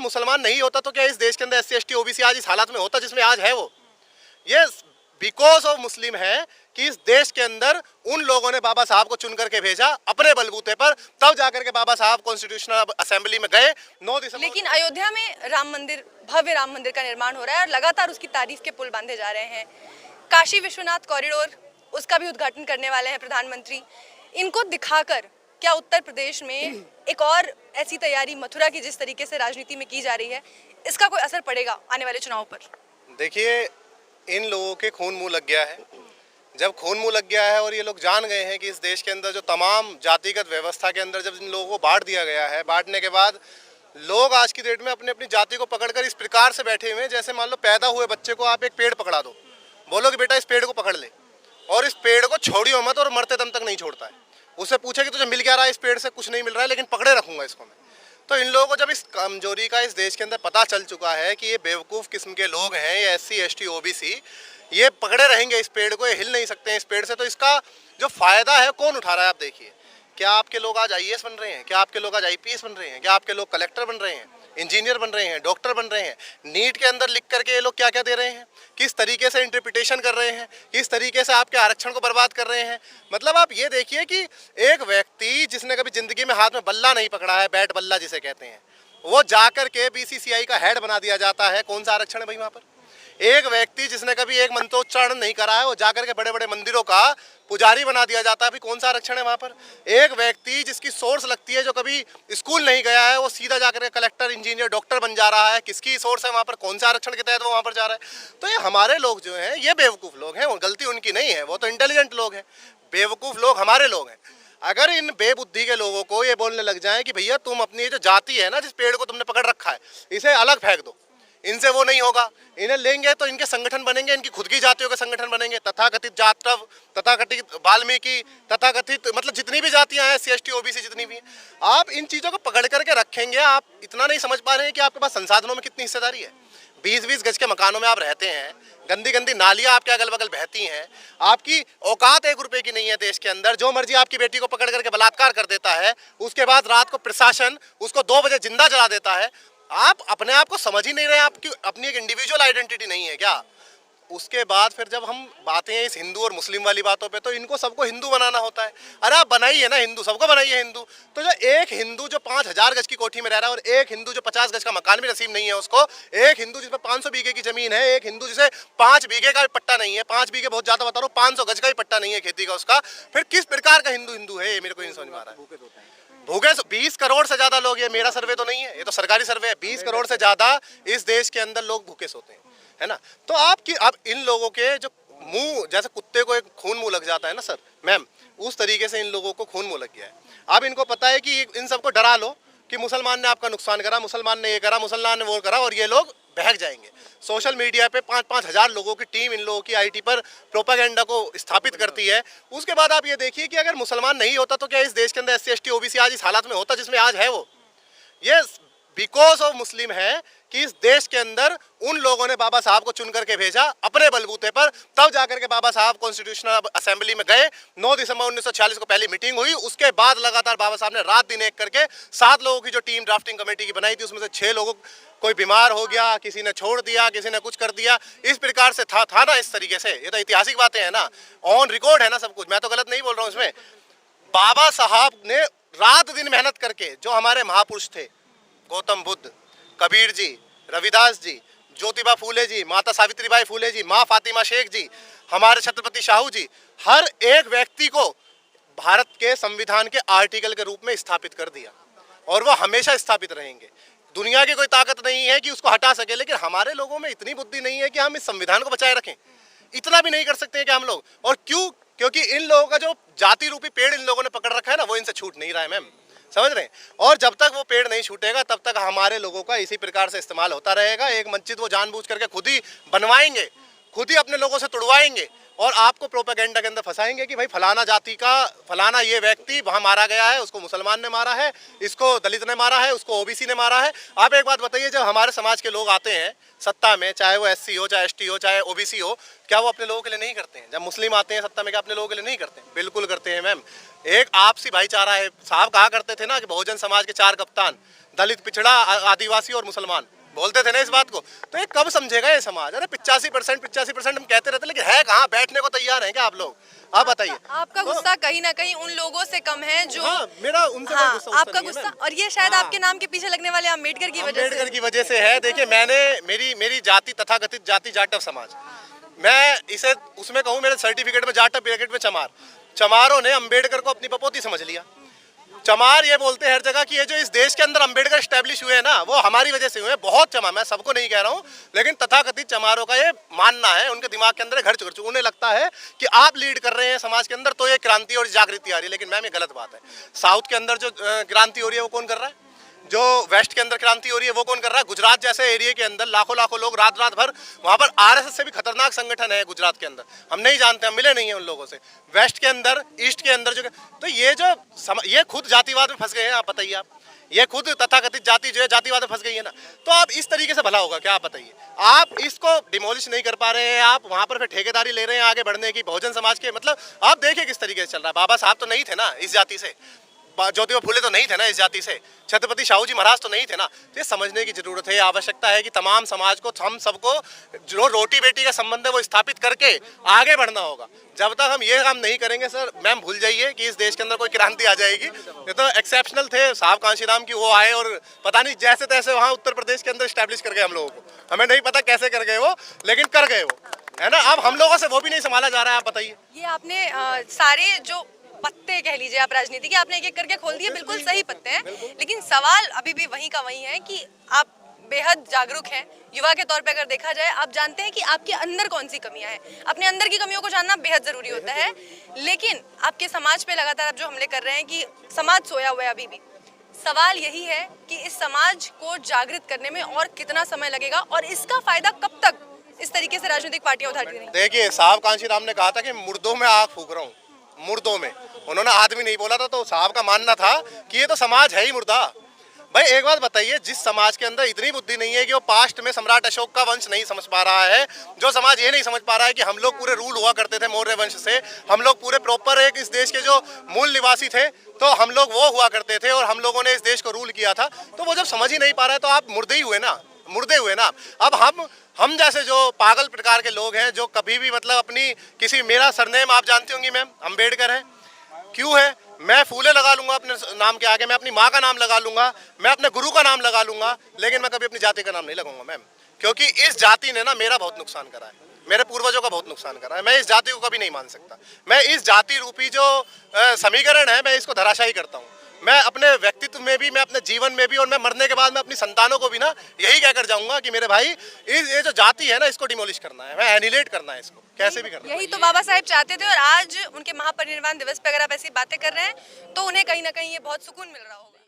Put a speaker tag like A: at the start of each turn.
A: मुसलमान नहीं होता तो क्या इस देश के अंदर SC ST OBC आज इस हालात में होता जिसमें आज है वो? ये बिकॉज ऑफ मुस्लिम है कि इस देश के अंदर उन लोगों ने बाबा साहब को चुन करके भेजा अपने बलबूते पर, तब जाकर के बाबा साहब कॉन्स्टिट्यूशनल असेंबली में गए 9 दिसंबर।
B: लेकिन अयोध्या में राम मंदिर, भव्य राम मंदिर का निर्माण हो रहा है और लगातार उसकी तारीफ के पुल बांधे जा रहे हैं। काशी विश्वनाथ कॉरिडोर, उसका भी उद्घाटन करने वाले हैं प्रधानमंत्री। इनको दिखाकर क्या उत्तर प्रदेश में एक और ऐसी तैयारी मथुरा की जिस तरीके से राजनीति में की जा रही है, इसका कोई असर पड़ेगा आने वाले चुनाव पर?
A: देखिए, इन लोगों के खून मुंह लग गया है। जब खून मुंह लग गया है और ये लोग जान गए हैं कि इस देश के अंदर जो तमाम जातिगत व्यवस्था के अंदर जब इन लोगों को बांट दिया गया है, बांटने के बाद लोग आज की डेट में अपनी अपनी जाति को पकड़कर इस प्रकार से बैठे हुए हैं जैसे मान लो पैदा हुए बच्चे को आप एक पेड़ पकड़ा दो, बोलो कि बेटा इस पेड़ को पकड़ ले और इस पेड़ को छोड़ियो मत, और मरते दम तक नहीं छोड़ता है। उससे पूछे कि तुझे मिल क्या रहा है? इस पेड़ से कुछ नहीं मिल रहा है, लेकिन पकड़े रखूंगा इसको मैं। तो इन लोगों को जब इस कमजोरी का इस देश के अंदर पता चल चुका है कि ये बेवकूफ़ किस्म के लोग हैं, ये SC ST OBC, ये पकड़े रहेंगे इस पेड़ को, ये हिल नहीं सकते हैं इस पेड़ से, तो इसका जो फायदा है कौन उठा रहा है? आप देखिए, क्या आपके लोग आज IAS बन रहे हैं? क्या आपके लोग आज IPS बन रहे हैं? क्या आपके लोग कलेक्टर बन रहे हैं, इंजीनियर बन रहे हैं, डॉक्टर बन रहे हैं? नीट के अंदर लिख करके ये लोग क्या क्या दे रहे हैं, किस तरीके से इंटरप्रिटेशन कर रहे हैं, किस तरीके से आपके आरक्षण को बर्बाद कर रहे हैं। मतलब आप ये देखिए कि एक व्यक्ति जिसने कभी जिंदगी में हाथ में बल्ला नहीं पकड़ा है, बैट बल्ला जिसे कहते हैं, वो जाकर के BCCI का हेड बना दिया जाता है। कौन सा आरक्षण है भाई वहाँ पर? एक व्यक्ति जिसने कभी एक मंत्रोच्चारण नहीं करा है, वो जाकर के बड़े बड़े मंदिरों का पुजारी बना दिया जाता है। अभी कौन सा आरक्षण है वहाँ पर? एक व्यक्ति जिसकी सोर्स लगती है, जो कभी स्कूल नहीं गया है, वो सीधा जाकर के कलेक्टर, इंजीनियर, डॉक्टर बन जा रहा है। किसकी सोर्स है वहाँ पर? कौन सा आरक्षण के तहत वो वहाँ पर जा रहा है? तो ये हमारे लोग जो हैं, ये बेवकूफ़ लोग हैं। गलती उनकी नहीं है, वो तो इंटेलिजेंट लोग हैं। बेवकूफ़ लोग हमारे लोग हैं। अगर इन बेबुद्धि के लोगों को ये बोलने लग जाए कि भैया तुम अपनी जो जाति है ना, जिस पेड़ को तुमने पकड़ रखा है, इसे अलग फेंक दो, इनसे वो नहीं होगा। इन्हें लेंगे तो इनके संगठन बनेंगे, इनकी खुद की जातियों के संगठन बनेंगे, तथाकथित जाटव, तथाकथित वाल्मीकि, तथाकथित मतलब जितनी भी जातियां हैं, SC ST OBC जितनी भी हैं, आप इन चीज़ों को पकड़ करके रखेंगे। आप इतना नहीं समझ पा रहे हैं कि आपके पास संसाधनों में कितनी हिस्सेदारी है। 20-20 गज के मकानों में आप रहते हैं, गंदी गंदी नालियाँ आपके अगल बगल बहती हैं, आपकी औकात 1 रुपये की नहीं है देश के अंदर। जो मर्जी आपकी बेटी को पकड़ करके बलात्कार कर देता है, उसके बाद रात को प्रशासन उसको 2 बजे जिंदा जला देता है। आप अपने आप को समझ ही नहीं रहे, आपकी अपनी एक इंडिविजुअल आइडेंटिटी नहीं है क्या? उसके बाद फिर जब हम बातें हैं इस हिंदू और मुस्लिम वाली बातों पे, तो इनको सबको हिंदू बनाना होता है। अरे आप बनाइए ना हिंदू, सबको बनाइए हिंदू। तो जो एक हिंदू जो 5000 गज की कोठी में रह रहा है, और एक हिंदू जो 50 गज का मकान भी नसीब नहीं है उसको, एक हिंदू जिसमें 500 बीघे की जमीन है, एक हिंदू जिसे 5 बीघे का भी पट्टा नहीं है, 5 बीघे बहुत ज्यादा बता रहा हूँ, 500 गज का भी पट्टा नहीं है खेती का उसका, फिर किस प्रकार का हिंदू हिंदू है? ये मेरे को नहीं समझ में आ रहा है। भूखे 20 करोड़ से ज्यादा लोग, ये मेरा सर्वे तो नहीं है, ये तो सरकारी सर्वे है, 20 करोड़ से ज्यादा इस देश के अंदर लोग भूखे सोते हैं, है ना? तो आप इन लोगों के जो मुंह, जैसे कुत्ते को एक खून मुंह लग जाता है ना सर मैम, उस तरीके से इन लोगों को खून मुंह लग गया है। अब इनको पता है कि इन सबको डरा लो कि मुसलमान ने आपका नुकसान करा, मुसलमान ने ये करा, मुसलमान ने वो करा, और ये लोग बहक जाएंगे। सोशल मीडिया पे 5-5 हज़ार लोगों की टीम इन लोगों की IT पर प्रोपागेंडा को स्थापित करती है। उसके बाद आप ये देखिए कि अगर मुसलमान नहीं होता तो क्या इस देश के अंदर SC ST OBC आज इस हालात में होता जिसमें आज है वो? ये बिकॉज ऑफ मुस्लिम है कि इस देश के अंदर उन लोगों ने बाबा साहब को चुन करके भेजा अपने बलबूते पर, तब जाकर के बाबा साहब कॉन्स्टिट्यूशनल असेंबली में गए। 9 दिसंबर 1946 को पहली मीटिंग हुई। उसके बाद लगातार बाबा साहब ने रात दिन एक करके 7 लोगों की जो टीम ड्राफ्टिंग कमेटी की बनाई थी, उसमें से 6 लोगों, कोई बीमार हो गया, किसी ने छोड़ दिया, किसी ने कुछ कर दिया, इस प्रकार से था ना, इस तरीके से। ये तो ऐतिहासिक बातें हैं ना, ऑन रिकॉर्ड है ना सब कुछ, मैं तो गलत नहीं बोल रहा हूँ इसमें। बाबा साहब ने रात दिन मेहनत करके, जो हमारे महापुरुष थे, गौतम बुद्ध, कबीर जी, रविदास जी, ज्योतिबा फूले जी, माता सावित्रीबाई फूले जी, माँ फातिमा शेख जी, हमारे छत्रपति शाहू जी, हर एक व्यक्ति को भारत के संविधान के आर्टिकल के रूप में स्थापित कर दिया, और वो हमेशा स्थापित रहेंगे। दुनिया की कोई ताकत नहीं है कि उसको हटा सके, लेकिन हमारे लोगों में इतनी बुद्धि नहीं है कि हम इस संविधान को बचाए रखें। इतना भी नहीं कर सकते हैं कि हम लोग, और क्यों? क्योंकि इन लोगों का जो जाति रूपी पेड़ इन लोगों ने पकड़ रखा है ना, वो इनसे छूट नहीं रहा है मैम, समझ रहे हैं? और जब तक वो पेड़ नहीं छूटेगा तब तक हमारे लोगों का इसी प्रकार से इस्तेमाल होता रहेगा। एक मस्जिद वो जानबूझ करके खुद ही बनवाएंगे, खुद ही अपने लोगों से तुड़वाएंगे और आपको प्रोपेगेंडा के अंदर फंसाएंगे कि भाई फलाना जाति का फलाना ये व्यक्ति वहां मारा गया है, उसको मुसलमान ने मारा है, इसको दलित ने मारा है, उसको ओबीसी ने मारा है। आप एक बात बताइए, जब हमारे समाज के लोग आते हैं सत्ता में, चाहे वो एससी हो, चाहे एसटी हो, चाहे ओबीसी हो, क्या वो अपने लोगों के लिए नहीं करते हैं? जब मुस्लिम आते हैं सत्ता में, क्या अपने लोगों के लिए नहीं करते हैं? बिल्कुल करते हैं मैम। एक आपसी भाईचारा है। साहब कहा करते थे ना कि बहुजन समाज के 4 कप्तान, दलित, पिछड़ा, आदिवासी और मुसलमान, बोलते थे ना इस बात को। तो ये कब समझेगा ये समाज? अरे 85% हम कहते रहते, लेकिन है कहाँ? बैठने को तैयार हैं क्या आप लोग? आप बताइए।
B: आपका गुस्सा कहीं ना कहीं उन लोगों से कम है जो
A: मेरा उनसे कोई गुस्सा
B: आपका
A: नहीं है
B: गुस्सा, और ये शायद आपके नाम के पीछे लगने वाले अम्बेडकर की
A: वजह से है। देखिए, मैंने मेरी जाति, तथाकथित जाति जाटव समाज, मैं इसे उसमें कहूँ, मेरे सर्टिफिकेट में जाटव, ब्रैकेट में चमार। चमारों ने अम्बेडकर को अपनी पपोती समझ लिया। चमार ये बोलते हैं हर जगह कि ये जो इस देश के अंदर अम्बेडकर स्टैब्लिश हुए हैं ना, वो हमारी वजह से हुए हैं। बहुत चमार, मैं सबको नहीं कह रहा हूँ, लेकिन तथाकथित चमारों का ये मानना है, उनके दिमाग के अंदर घर चुर चुके। उन्हें लगता है कि आप लीड कर रहे हैं समाज के अंदर, तो ये क्रांति और जागृति आ रही है। लेकिन मैम, ये गलत बात है। साउथ के अंदर जो क्रांति हो रही है, वो कौन कर रहा है? जो वेस्ट के अंदर क्रांति हो रही है, वो कौन कर रहा है? गुजरात जैसे एरिया के अंदर लाखों लोग रात भर, वहाँ पर आरएसएस से भी खतरनाक संगठन है गुजरात के अंदर। हम नहीं जानते, हम मिले नहीं हैं उन लोगों से। वेस्ट के अंदर, ईस्ट के अंदर जो, तो ये खुद जातिवाद में फंस गए हैं। आप बताइए, आप ये खुद तथाकथित जाति जो है जातिवाद में फंस गई है ना। तो आप इस तरीके से भला होगा क्या? आप बताइए। आप इसको डिमोलिश नहीं कर पा रहे हैं, आप वहाँ पर फिर ठेकेदारी ले रहे हैं आगे बढ़ने की बहुजन समाज के। मतलब आप देखिए किस तरीके से चल रहा है। बाबा साहब तो नहीं थे ना इस जाति से, ज्योतिबा फुले तो नहीं थे ना इस जाति से, छत्रपति शाहू जी महाराज तो नहीं थे ना। तो ये समझने की जरूरत है, आवश्यकता है कि तमाम समाज को, हम सबको जो रोटी बेटी का संबंध है वो स्थापित करके आगे बढ़ना होगा। जब तक हम ये काम नहीं करेंगे सर, मैम भूल जाइए कि इस देश के अंदर कोई क्रांति आ जाएगी। ये तो एक्सेप्शनल थे साहब कांशीराम की, वो आए और पता नहीं जैसे तैसे वहाँ उत्तर प्रदेश के अंदर स्टैब्लिश कर गए हम लोगों को। हमें नहीं पता कैसे कर गए वो, लेकिन कर गए वो, है ना। अब हम लोगों से वो भी नहीं संभाला जा रहा है। आप बताइए।
B: ये आपने सारे जो पत्ते कह लीजिए आप राजनीति के, आपने एक एक करके खोल दिए, बिल्कुल सही पत्ते हैं। लेकिन सवाल अभी भी वहीं का वहीं है कि आप बेहद जागरूक हैं युवा के तौर पे। अगर देखा जाए, आप जानते हैं कि आपके अंदर कौन सी कमियां हैं। अपने अंदर की कमियों को जानना बेहद जरूरी होता है। लेकिन आपके समाज पे लगातार आप जो हमले कर रहे हैं कि समाज सोया हुआ है अभी भी। सवाल यही है कि इस समाज को जागृत करने में और कितना समय लगेगा, और इसका फायदा कब तक इस तरीके से राजनीतिक पार्टियां उठाती रहेंगी?
A: देखिए, साहब कांशीराम ने कहा था कि मुर्दों में आग फूक रहा हूँ, मुर्दों में। उन्होंने आदमी नहीं बोला था। तो साहब का मानना था कि ये तो समाज है ही मुर्दा। भाई एक बात बताइए, जिस समाज के अंदर इतनी बुद्धि नहीं है कि वो पास्ट में सम्राट अशोक का वंश नहीं समझ पा रहा है, जो समाज ये नहीं समझ पा रहा है कि हम लोग पूरे रूल हुआ करते थे मौर्य वंश से, हम लोग पूरे प्रॉपर एक इस देश के जो मूल निवासी थे, तो हम लोग वो हुआ करते थे और हम लोगों ने इस देश को रूल किया था। तो वो जब समझ ही नहीं पा रहा है, तो आप मुर्दे ही हुए ना, मुर्दे हुए ना। अब हम जैसे जो पागल प्रकार के लोग हैं, जो कभी भी मतलब अपनी किसी, मेरा सरनेम आप जानती होंगी मैम, अम्बेडकर है। क्यों है? मैं फूले लगा लूंगा अपने नाम के आगे, मैं अपनी माँ का नाम लगा लूंगा, मैं अपने गुरु का नाम लगा लूंगा, लेकिन मैं कभी अपनी जाति का नाम नहीं लगाऊंगा मैम। क्योंकि इस जाति ने ना मेरा बहुत नुकसान करा है, मेरे पूर्वजों का बहुत नुकसान करा है। मैं इस जाति को कभी नहीं मान सकता। मैं इस जाति रूपी जो समीकरण है, मैं इसको धराशायी करता हूँ। मैं अपने व्यक्तित्व में भी, मैं अपने जीवन में भी, और मैं मरने के बाद मैं अपनी संतानों को भी ना यही कहकर जाऊंगा कि मेरे भाई, ये जो जाति है ना, इसको डिमोलिश करना है, मैं एनिलेट करना है इसको, कैसे भी करना है।
B: यही तो बाबा साहेब चाहते थे, और आज उनके महापरिनिर्वाण दिवस पे अगर आप ऐसी बातें कर रहे हैं तो उन्हें कहीं ना कहीं ये बहुत सुकून मिल रहा होगा।